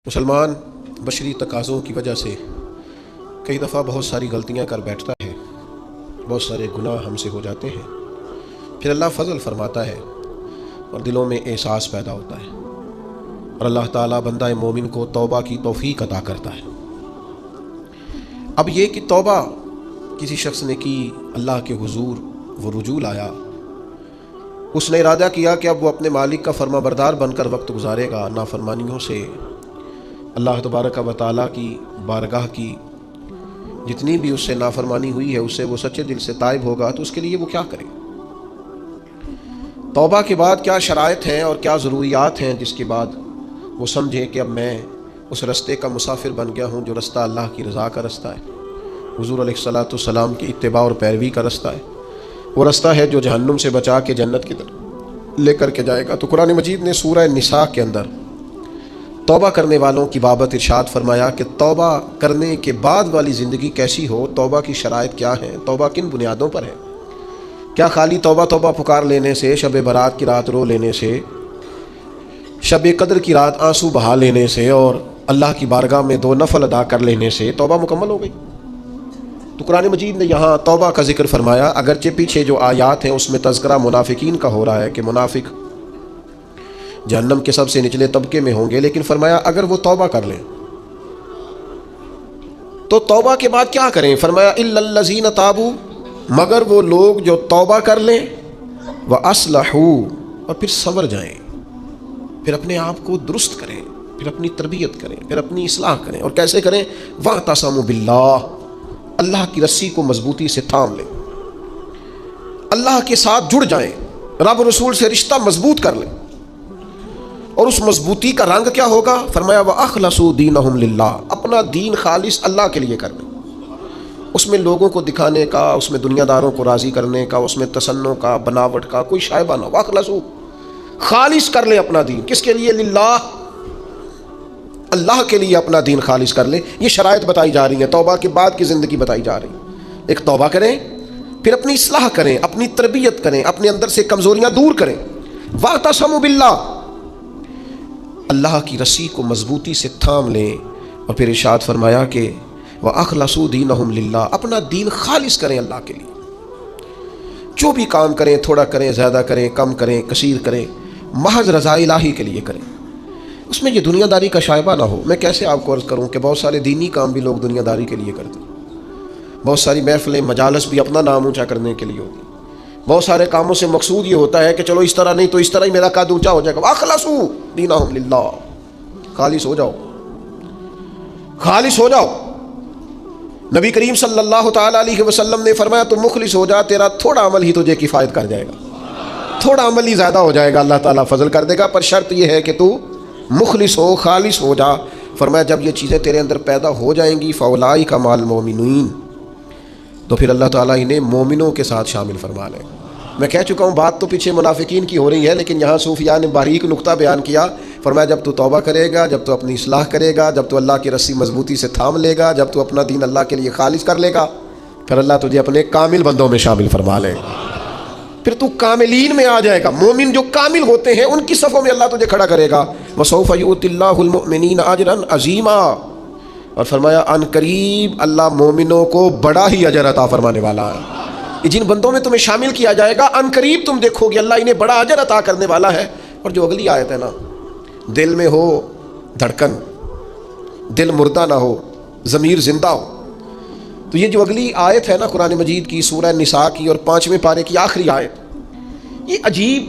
مسلمان بشری تقاضوں کی وجہ سے کئی دفعہ بہت ساری غلطیاں کر بیٹھتا ہے، بہت سارے گناہ ہم سے ہو جاتے ہیں، پھر اللہ فضل فرماتا ہے اور دلوں میں احساس پیدا ہوتا ہے اور اللہ تعالیٰ بندہ مومن کو توبہ کی توفیق عطا کرتا ہے۔ اب یہ کہ توبہ کسی شخص نے کی، اللہ کے حضور وہ رجوع لایا، اس نے ارادہ کیا کہ اب وہ اپنے مالک کا فرما بردار بن کر وقت گزارے گا، نافرمانیوں سے اللہ تبارک و تعالیٰ کی بارگاہ کی جتنی بھی اس سے نافرمانی ہوئی ہے اس سے وہ سچے دل سے تائب ہوگا، تو اس کے لیے وہ کیا کرے؟ توبہ کے بعد کیا شرائط ہیں اور کیا ضروریات ہیں جس کے بعد وہ سمجھے کہ اب میں اس رستے کا مسافر بن گیا ہوں جو رستہ اللہ کی رضا کا رستہ ہے، حضور علیہ الصلاۃ والسلام کی اتباع اور پیروی کا رستہ ہے، وہ رستہ ہے جو جہنم سے بچا کے جنت کی طرف لے کر کے جائے گا۔ تو قرآن مجید نے سورہ نساء کے اندر توبہ کرنے والوں کی بابت ارشاد فرمایا کہ توبہ کرنے کے بعد والی زندگی کیسی ہو، توبہ کی شرائط کیا ہیں، توبہ کن بنیادوں پر ہے۔ کیا خالی توبہ توبہ پکار لینے سے، شب برات کی رات رو لینے سے، شب قدر کی رات آنسو بہا لینے سے اور اللہ کی بارگاہ میں 2 نفل ادا کر لینے سے توبہ مکمل ہو گئی؟ تو قرآن مجید نے یہاں توبہ کا ذکر فرمایا، اگرچہ پیچھے جو آیات ہیں اس میں تذکرہ منافقین کا ہو رہا ہے کہ منافق جہنم کے سب سے نچلے طبقے میں ہوں گے، لیکن فرمایا اگر وہ توبہ کر لیں تو توبہ کے بعد کیا کریں؟ فرمایا الا الذین تابوا، مگر وہ لوگ جو توبہ کر لیں، وَأَصْلَحُوا، اور پھر سنور جائیں، پھر اپنے آپ کو درست کریں، پھر اپنی تربیت کریں، پھر اپنی اصلاح کریں۔ اور کیسے کریں؟ وَاعْتَصَمُوا بِاللَّهِ، اللہ کی رسی کو مضبوطی سے تھام لیں، اللہ کے ساتھ جڑ جائیں، رب رسول سے رشتہ مضبوط کر لیں۔ اور اس مضبوطی کا رنگ کیا ہوگا؟ فرمایا وَأَخْلَصُوا دِينَهُمْ لِلَّهِ، اپنا دین خالص اللہ کے لیے کر لیں، اس میں لوگوں کو دکھانے کا، اس میں دنیا داروں کو راضی کرنے کا، اس میں تصنع کا، بناوٹ کا کوئی شائبہ نہ ہو۔ وَأَخْلَصُوا، خالص کر لیں اپنا دین، کس کے لیے؟ للہ، اللہ کے لیے اپنا دین خالص کر لیں۔ یہ شرائط بتائی جا رہی ہیں، توبہ کے بعد کی زندگی بتائی جا رہی ہے۔ ایک توبہ کریں، پھر اپنی اصلاح کریں، اپنی تربیت کریں، اپنے اندر سے کمزوریاں دور کریں۔ وَاعْتَصَمُوا بِاللَّهِ، اللہ کی رسی کو مضبوطی سے تھام لیں۔ اور پھر ارشاد فرمایا کہ وَأَخْلَصُوا دِينَهُمْ لِلَّهِ، اپنا دین خالص کریں اللہ کے لیے، جو بھی کام کریں، تھوڑا کریں، زیادہ کریں، کم کریں، کثیر کریں، محض رضا الہی کے لیے کریں، اس میں یہ دنیا داری کا شائبہ نہ ہو۔ میں کیسے آپ کو عرض کروں کہ بہت سارے دینی کام بھی لوگ دنیا داری کے لیے کرتے ہیں، بہت ساری محفلیں، مجالس بھی اپنا نام اونچا کرنے کے لیے ہوتی ہیں، بہت سارے کاموں سے مقصود یہ ہوتا ہے کہ چلو اس طرح نہیں تو اس طرح ہی میرا قد اونچا ہو جائے گا۔ وَأَخْلَصُوا دِينَهُمْ لِلَّهِ، خالص ہو جاؤ، خالص ہو جاؤ۔ نبی کریم صلی اللہ تعالیٰ علیہ وسلم نے فرمایا تو مخلص ہو جا، تیرا تھوڑا عمل ہی تجھے کفایت کر جائے گا، تھوڑا عمل ہی زیادہ ہو جائے گا، اللہ تعالیٰ فضل کر دے گا، پر شرط یہ ہے کہ تو مخلص ہو، خالص ہو جا۔ فرمایا جب یہ چیزیں تیرے اندر پیدا ہو جائیں گی فَأُولَٰئِکَ مَعَ الْمُؤْمِنِينَ، تو پھر اللہ تعالیٰ انہیں مومنوں کے ساتھ شامل فرما لے۔ میں کہہ چکا ہوں بات تو پیچھے منافقین کی ہو رہی ہے، لیکن یہاں صوفیاء نے باریک نقطہ بیان کیا۔ فرمایا جب تو توبہ کرے گا، جب تو اپنی اصلاح کرے گا، جب تو اللہ کی رسی مضبوطی سے تھام لے گا، جب تو اپنا دین اللہ کے لیے خالص کر لے گا، پھر اللہ تجھے اپنے کامل بندوں میں شامل فرما لے گا، پھر تو کاملین میں آ جائے گا۔ مومن جو کامل ہوتے ہیں ان کی صفوں میں اللہ تجھے کھڑا کرے گا۔ وَسَوْفَ يُؤْتِ اللَّهُ الْمُؤْمِنِينَ أَجْرًا عَظِيمًا، اور فرمایا ان قریب اللہ مومنوں کو بڑا ہی اجر عطا فرمانے والا ہے۔ جن بندوں میں تمہیں شامل کیا جائے گا ان قریب تم دیکھو گے اللہ انہیں بڑا اجر عطا کرنے والا ہے۔ اور جو اگلی آیت ہے نا، دل میں ہو دھڑکن، دل مردہ نہ ہو، ضمیر زندہ ہو، تو یہ جو اگلی آیت ہے نا قرآن مجید کی سورہ نساء کی اور 5ویں پارے کی آخری آیت، یہ عجیب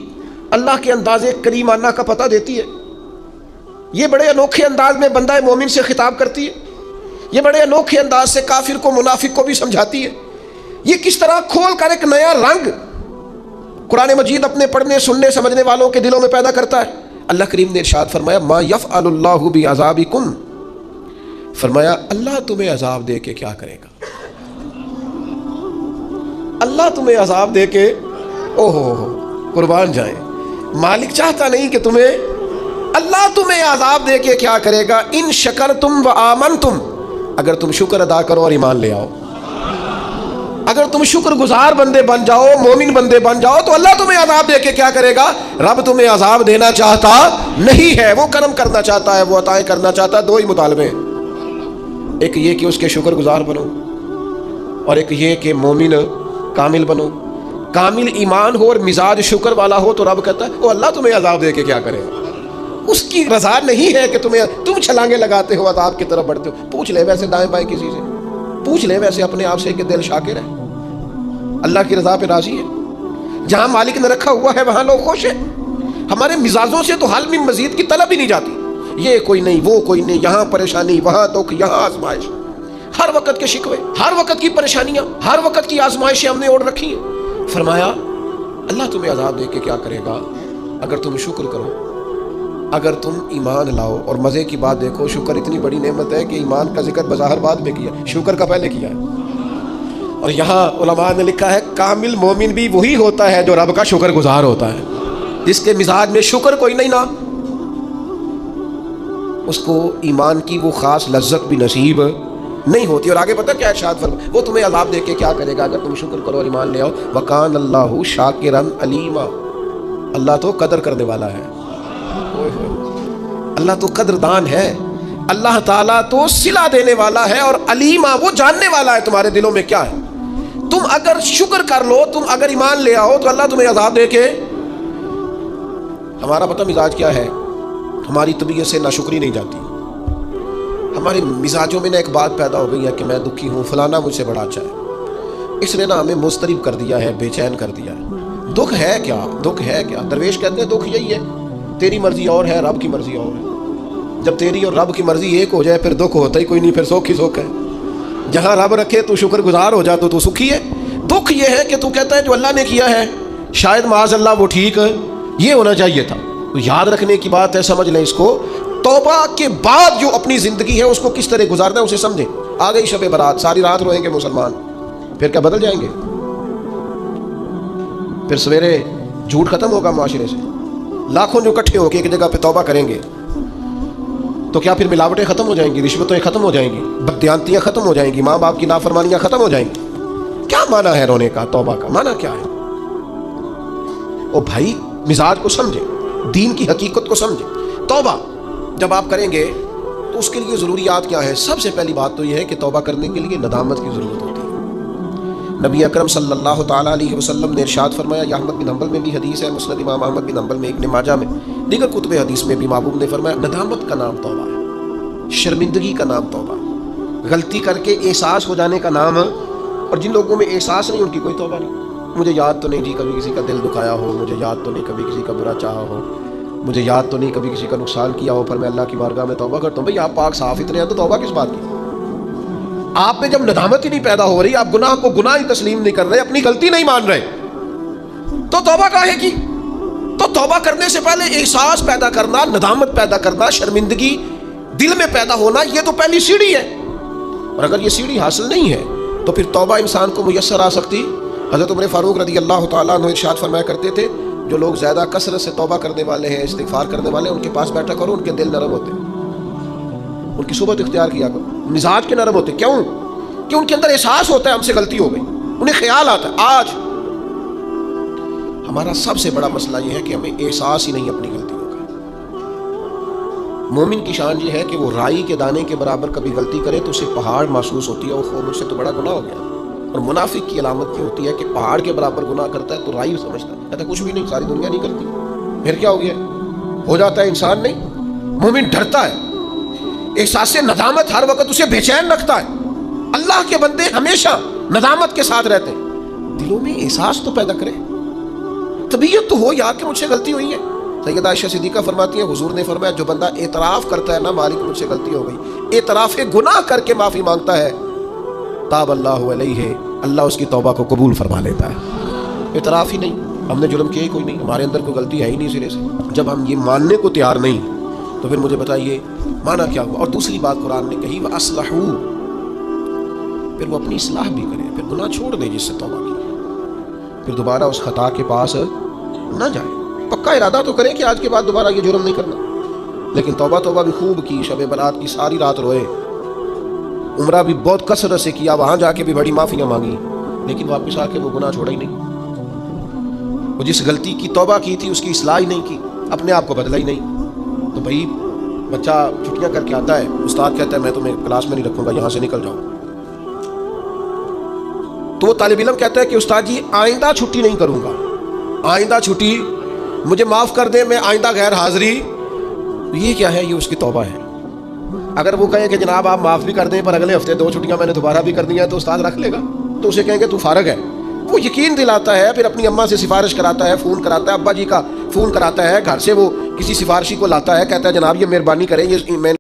اللہ کے انداز کریمانہ کا پتہ دیتی ہے۔ یہ بڑے انوکھے انداز میں بندہ مومن سے خطاب کرتی ہے، یہ بڑے انوکھے انداز سے کافر کو، منافق کو بھی سمجھاتی ہے۔ یہ کس طرح کھول کر ایک نیا رنگ قرآن مجید اپنے پڑھنے، سننے، سمجھنے والوں کے دلوں میں پیدا کرتا ہے۔ اللہ کریم نے ارشاد فرمایا ما یفعل اللہ بعذابکم، فرمایا اللہ تمہیں عذاب دے کے کیا کرے گا؟ اللہ تمہیں عذاب دے کے قربان جائیں، مالک چاہتا نہیں کہ اللہ تمہیں عذاب دے کے کیا کرے گا؟ ان شکرتم و آمنتم، اگر تم شکر ادا کرو اور ایمان لے آؤ۔ अगर तुम शुक्रगुजार बंदे बन जाओ, मोमिन बंदे बन जाओ, तो अल्लाह तुम्हें अजाब दे के क्या करेगा? रब तुम्हें अजाब देना चाहता नहीं है, वो करम करना चाहता है, वो अताएं करना चाहता है। दो ही मुतालबे, एक ये कि उसके शुक्रगुजार बनो, और एक ये कि मोमिन कामिल बनो। कामिल ईमान हो और मिजाज शुक्र वाला हो तो रब कहता है वो अल्लाह तुम्हें अजाब दे के क्या करेगा? उसकी रजा नहीं है कि तुम छलांगे लगाते हो, अजाब की तरफ बढ़ते हो। पूछ ले वैसे दाएं बाएं किसी से, पूछ ले वैसे अपने आप से कि दिल शाकिर है, अल्लाह की रजा पे राजी है। जहां मालिक ने रखा हुआ है वहां लोग खुश है। हमारे मिजाजों से तो हाल में मजीद की तलब ही नहीं जाती। ये कोई नहीं, वो कोई नहीं, यहाँ परेशानी, वहां दुख, यहाँ आजमाइश, हर वक्त के शिकवे, हर वक्त की परेशानियां, हर वक्त की आजमाइशें हमने ओढ़ रखी हैं। फरमाया अल्लाह तुम्हें अजाब दे के क्या करेगा? अगर तुम शुक्र करो, अगर तुम ईमान लाओ। और मजे की बात देखो, शुक्र इतनी बड़ी नेमत है कि ईमान का जिक्र बज़ाहिर बाद में किया, शुक्र का पहले किया है। और यहाँ उलमा ने लिखा है कामिल मोमिन भी वही होता है जो रब का शुक्र गुजार होता है, जिसके मिजाज में शुक्र कोई नहीं ना, उसको ईमान की वो खास लज्जत भी नसीब नहीं होती। और आगे पता क्या इरशाद फरमाया? वो तुम्हें अजाब दे के क्या करेगा? अगर तुम शुक्र करो और ईमान ले आओ। वकान अल्लाहु शाकिरन अलीमा, अल्लाह तो कदर करने वाला है, अल्लाह तो कदरदान है, अल्लाह ताला तो सिला देने वाला है, और अलीमा वो जानने वाला है तुम्हारे दिलों में क्या है। तुम अगर शुक्र कर लो, तुम अगर ईमान ले आओ तो अल्लाह तुम्हें अजाब दे के। हमारा पता मिजाज क्या है? हमारी तबीयत से नाशुक्री नहीं जाती। हमारे मिजाजों में ना एक बात पैदा हो गई है कि मैं दुखी हूँ, फलाना मुझसे बड़ा अच्छा है, इसने ना हमें मुस्तरिब कर दिया है, बेचैन कर दिया है। दुख है क्या? दुख है क्या? दरवेश कहते हैं दुख यही है, तेरी मर्जी और है, रब की मर्जी और है। जब तेरी और रब की मर्जी एक हो जाए फिर दुख होता ही कोई नहीं, फिर सुख ही सुख है। जहाँ रब रखे तू शुक्रगुजार हो जा तो तू सुखी है। दुख ये है कि तू कहता है जो अल्लाह ने किया है शायद माज़ अल्लाह वो ठीक ये होना चाहिए था। तो याद रखने की बात है, समझ लें इसको। तौबा के बाद जो अपनी ज़िंदगी है उसको किस तरह गुजारना है उसे समझें। आ गई शब बारात, सारी रात रोएंगे मुसलमान, फिर क्या बदल जाएंगे? फिर सवेरे झूठ खत्म होगा माशरे से, लाखों जो इकट्ठे होकर एक जगह पे तौबा करेंगे तो क्या फिर मिलावटें खत्म हो जाएंगी, रिश्वतें खत्म हो जाएंगी, बददियानतियाँ खत्म हो जाएंगी, माँ बाप की नाफरमानियाँ खत्म हो जाएंगी? क्या माना है रोने का? तौबा का माना क्या है? ओ भाई मिजाज को समझे, दीन की हकीकत को समझे। तौबा जब आप करेंगे तो उसके लिए ज़रूरियात क्या है? सबसे पहली बात तो यह है कि तौबा करने के लिए नदामत की ज़रूरत होती है। नबी अकरम सल्लल्लाहु ताला अलैहि वसल्लम ने इरशाद फरमाया, यह अहमद बिन हंबल में भी हदीस है, मुस्नद इमाम अहमद बिन हंबल में, इब्न माजा में, दीगर कुतुब हदीस में भी महबूब ने फरमाया नदामत का नाम तौबा है, शर्मिंदगी का नाम तौबा, गलती करके एहसास हो जाने का नाम। और जिन लोगों में एहसास नहीं उनकी कोई तौबा नहीं। मुझे याद तो नहीं जी कभी किसी का दिल दुखाया हो, मुझे याद तो नहीं कभी किसी का बुरा चाहा हो, मुझे याद तो नहीं कभी किसी का नुकसान किया हो, पर मैं अल्लाह की बारगाह में तौबा करता हूँ। भाई आप पाक साफ इतने हैं तो तौबा किस बात की? आप में जब नदामत ही नहीं पैदा हो रही, आप गुनाह को गुनाह ही तस्लीम नहीं कर रहे, अपनी गलती नहीं मान रहे, तो तौबा काहे की? तो तौबा करने से पहले एहसास पैदा करना, नदामत पैदा करना, शर्मिंदगी दिल में पैदा होना, ये तो पहली सीढ़ी है। और अगर ये सीढ़ी हासिल नहीं है तो फिर तौबा इंसान को मुयस्सर आ सकती। हज़रत उमर फारूक रज़ी अल्लाह तआला अन्हु इरशाद फरमाया करते थे, जो लोग ज़्यादा कसरत से तौबा करने वाले हैं, इस्तिग़फ़ार करने वाले हैं, उनके पास बैठा करो, उनके दिल नरम होते, उनकी सुबत इख्तियार किया करो, मिजाज के नरम होते। क्यों? कि उनके अंदर एहसास होता है हमसे गलती हो गई, उन्हें ख्याल आता है। आज हमारा सबसे बड़ा मसला यह है कि हमें एहसास ही नहीं अपनी गलतियों का। मोमिन की शान ये है कि वो राई के दाने के बराबर कभी गलती करे तो उसे पहाड़ महसूस होती है, वो मुझसे तो बड़ा गुनाह हो गया। और मुनाफिक की अलामत ये होती है कि पहाड़ के बराबर गुनाह करता है तो राई समझता है, कहता कुछ भी नहीं, सारी दुनिया नहीं करती, फिर क्या हो गया? हो जाता है इंसान। नहीं, मोमिन डरता है, एहसास से नदामत हर वक्त उसे बेचैन रखता है। अल्लाह के बंदे हमेशा नदामत के साथ रहते हैं। दिलों में एहसास तो पैदा करें, तबीयत तो हो यार कि मुझसे गलती हुई है। सैयदा आयशा सिद्दीक़ा फरमाती है, हुजूर ने फरमाया जो बंदा एतराफ़ करता है ना मालिक मुझसे गलती हो गई, एतराफ़ गुनाह करके माफ़ी मांगता है, ताब अल्लाहु अलैहि, अल्लाह उसकी तौबा को कबूल फरमा लेता है। एतराफ़ ही नहीं, हमने जुल्म किया ही कोई नहीं, हमारे अंदर कोई गलती है ही नहीं सिरे से। जब हम ये मानने को तैयार नहीं तो फिर मुझे बताइए माना क्या हुआ? और दूसरी बात कुरान ने कही, व अस्लहू, फिर वो अपनी इस्लाह भी करे, फिर गुनाह छोड़ दे जिससे तौबा की, फिर दोबारा उस खता के पास ना जाए। पक्का इरादा तो करे कि आज के बाद दोबारा ये जुर्म नहीं करना, लेकिन तौबा भी खूब की, शब बारात की सारी रात रोए, उम्रा भी बहुत कसरत से किया, वहाँ जाके भी बड़ी माफ़ियाँ मांगी, لیکن واپس آ کے وہ گناہ چھوڑا ہی نہیں. وہ جس غلطی کی توبہ کی تھی اس کی اصلاح ہی نہیں کی, اپنے آپ کو بدلا ہی نہیں. تو بھائی بچہ چھٹیاں کر کے آتا ہے, استاد کہتا ہے میں تمہیں کلاس میں نہیں رکھوں گا, یہاں سے نکل جاؤ. تو وہ طالب علم کہتا ہے کہ استاد جی آئندہ چھٹی نہیں کروں گا, آئندہ چھٹی مجھے معاف کر دیں, میں آئندہ غیر حاضری. یہ کیا ہے؟ یہ اس کی توبہ ہے. اگر وہ کہیں کہ جناب آپ معاف بھی کر دیں پر اگلے ہفتے 2 چھٹیاں میں نے دوبارہ بھی کرنی ہے, تو استاد رکھ لے گا. تو اسے کہیں گے تو فارغ ہے. وہ یقین دلاتا ہے, پھر اپنی اماں سے سفارش کراتا ہے, فون کراتا ہے, ابا جی کا فون کراتا ہے, گھر سے وہ کسی سفارشی کو لاتا ہے, کہتا ہے جناب یہ مہربانی کریں, یہ میں